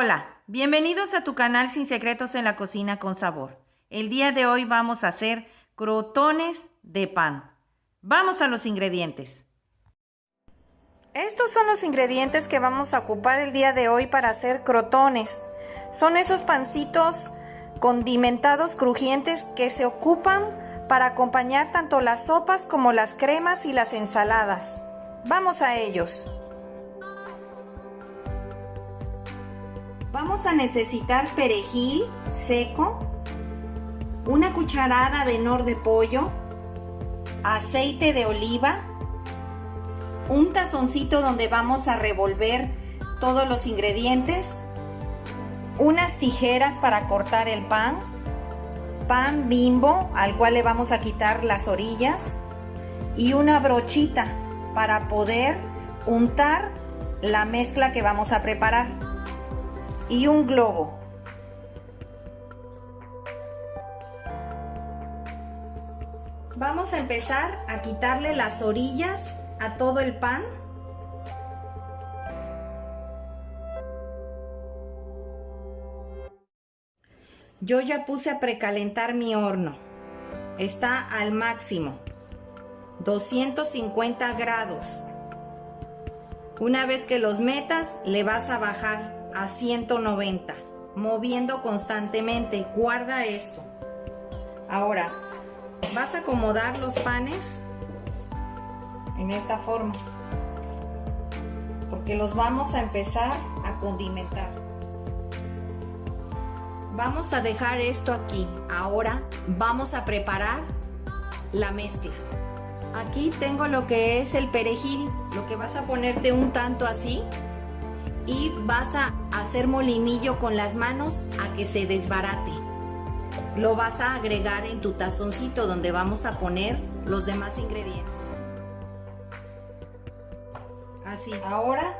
Hola, bienvenidos a tu canal Sin Secretos en la Cocina con Sabor. El día de hoy vamos a hacer crotones de pan. Vamos a los ingredientes. Estos son los ingredientes que vamos a ocupar el día de hoy para hacer crotones. Son esos pancitos condimentados crujientes que se ocupan para acompañar tanto las sopas como las cremas y las ensaladas. Vamos a ellos. Vamos a necesitar perejil seco, una cucharada de nor de pollo, aceite de oliva, un tazoncito donde vamos a revolver todos los ingredientes, unas tijeras para cortar el pan, pan Bimbo al cual le vamos a quitar las orillas y una brochita para poder untar la mezcla que vamos a preparar. Y un globo. Vamos a empezar a quitarle las orillas a todo el pan. Yo ya puse a precalentar mi horno. Está al máximo, 250 grados. Una vez que los metas, le vas a bajar a 190, moviendo constantemente. Guarda esto. Ahora vas a acomodar los panes en esta forma, porque los vamos a empezar a condimentar. Vamos a dejar esto aquí. Ahora vamos a preparar la mezcla. Aquí tengo lo que es el perejil, lo que vas a ponerte un tanto así y vas a hacer molinillo con las manos a que se desbarate. Lo vas a agregar en tu tazoncito donde vamos a poner los demás ingredientes. Así. Ahora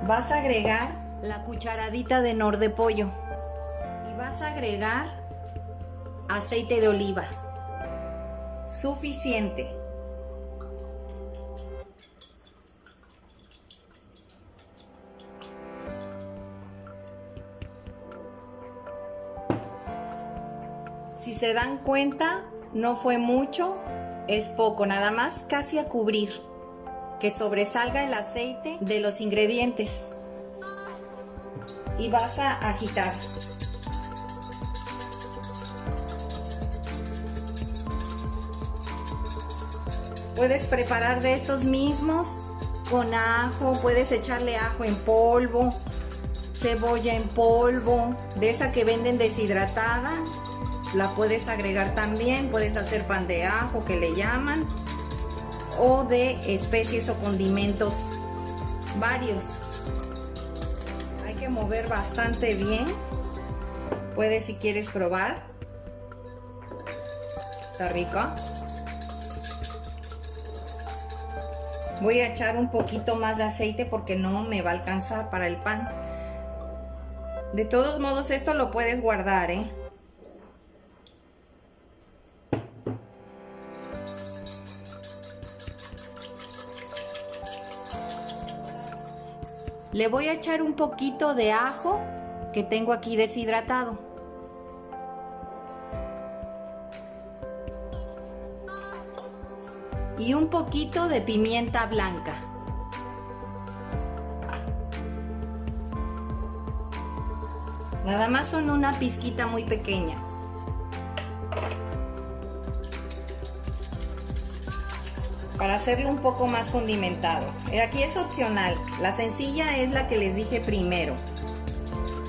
vas a agregar la cucharadita de nor de pollo y vas a agregar aceite de oliva. Suficiente. Si se dan cuenta, no fue mucho, es poco, nada más casi a cubrir, que sobresalga el aceite de los ingredientes. Y vas a agitar. Puedes preparar de estos mismos con ajo, puedes echarle ajo en polvo, cebolla en polvo, de esa que venden deshidratada. La puedes agregar también, puedes hacer pan de ajo que le llaman, o de especies o condimentos varios. Hay que mover bastante bien. Puedes, si quieres, probar. Está rico. Voy a echar un poquito más de aceite porque no me va a alcanzar para el pan. De todos modos, esto lo puedes guardar, ¿eh? Le voy a echar un poquito de ajo que tengo aquí deshidratado. Y un poquito de pimienta blanca. Nada más son una pizquita muy pequeña. Para hacerlo un poco más condimentado. Aquí es opcional. La sencilla es la que les dije primero,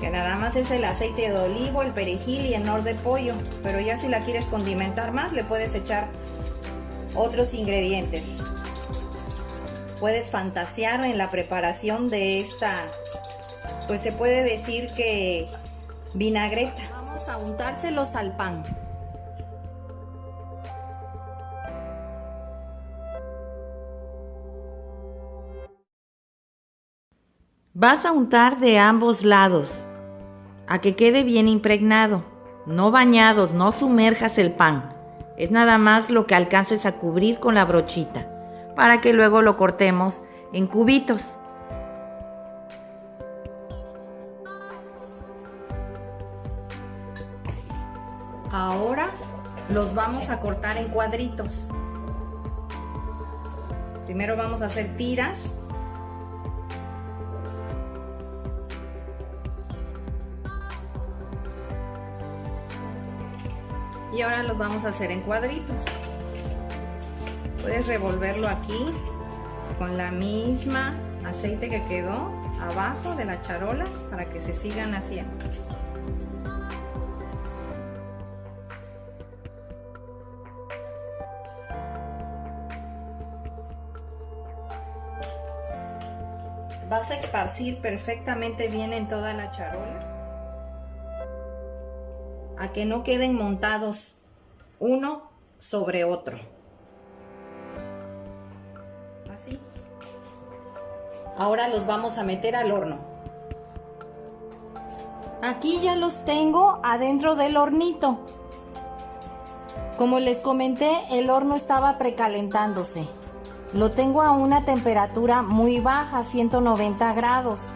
que nada más es el aceite de olivo, el perejil y el nor de pollo. Pero ya si la quieres condimentar más, le puedes echar otros ingredientes. Puedes fantasear en la preparación de esta, pues se puede decir que vinagreta. Vamos a untárselos al pan. Vas a untar de ambos lados, a que quede bien impregnado. No bañados, no sumerjas el pan. Es nada más lo que alcances a cubrir con la brochita, para que luego lo cortemos en cubitos. Ahora los vamos a cortar en cuadritos. Primero vamos a hacer tiras. Y ahora los vamos a hacer en cuadritos. Puedes revolverlo aquí con la misma aceite que quedó abajo de la charola para que se sigan haciendo. Vas a esparcir perfectamente bien en toda la charola, a que no queden montados uno sobre otro. Así. Ahora los vamos a meter al horno. Aquí ya los tengo adentro del hornito. Como les comenté, el horno estaba precalentándose. Lo tengo a una temperatura muy baja, 190 grados.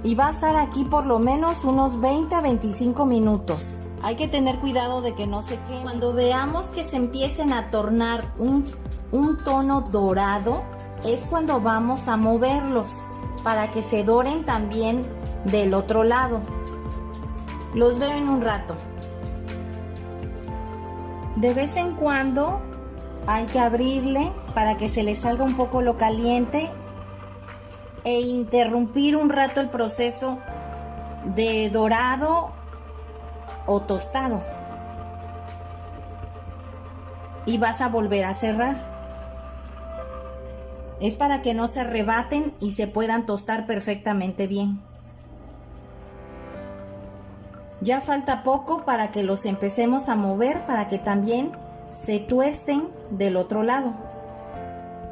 Y va a estar aquí por lo menos unos 20 a 25 minutos. Hay que tener cuidado de que no se queme. Cuando veamos que se empiecen a tornar un tono dorado, es cuando vamos a moverlos para que se doren también del otro lado. Los veo en un rato. De vez en cuando hay que abrirle para que se le salga un poco lo caliente e interrumpir un rato el proceso de dorado o tostado. Y vas a volver a cerrar. Es para que no se arrebaten y se puedan tostar perfectamente bien. Ya falta poco para que los empecemos a mover para que también se tuesten del otro lado.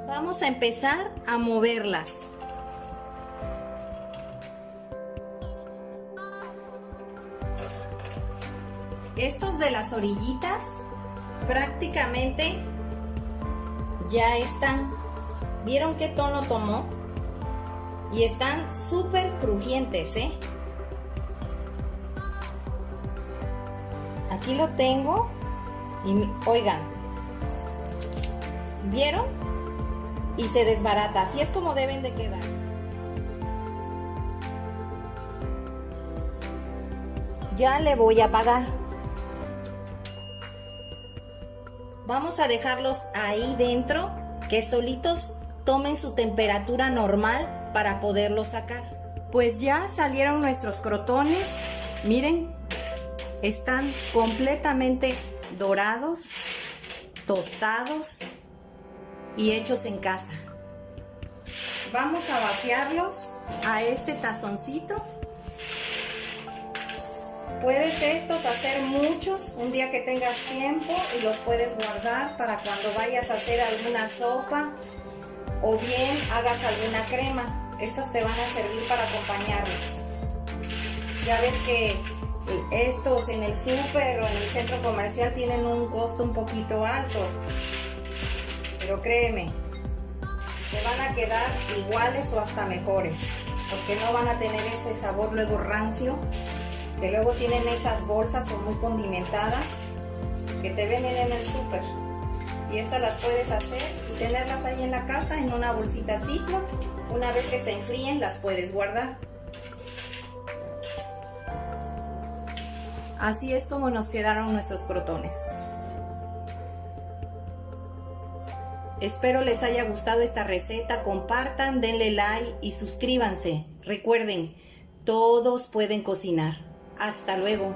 Vamos a empezar a moverlas. Estos de las orillitas prácticamente ya están. ¿Vieron qué tono tomó? Y están súper crujientes, ¿eh? Aquí lo tengo y oigan, ¿vieron? Y se desbarata, así es como deben de quedar. Ya le voy a apagar. Vamos a dejarlos ahí dentro, que solitos tomen su temperatura normal para poderlos sacar. Pues ya salieron nuestros crotones. Miren, están completamente dorados, tostados y hechos en casa. Vamos a vaciarlos a este tazoncito. Puedes estos hacer muchos un día que tengas tiempo y los puedes guardar para cuando vayas a hacer alguna sopa o bien hagas alguna crema. Estos te van a servir para acompañarlos. Ya ves que estos en el súper o en el centro comercial tienen un costo un poquito alto, pero créeme, te van a quedar iguales o hasta mejores, porque no van a tener ese sabor luego rancio que luego tienen esas bolsas o muy condimentadas que te venden en el súper. Y estas las puedes hacer y tenerlas ahí en la casa en una bolsita Ziploc. Una vez que se enfríen las puedes guardar. Así es como nos quedaron nuestros crotones. Espero les haya gustado esta receta. Compartan, denle like y suscríbanse. Recuerden, todos pueden cocinar. Hasta luego.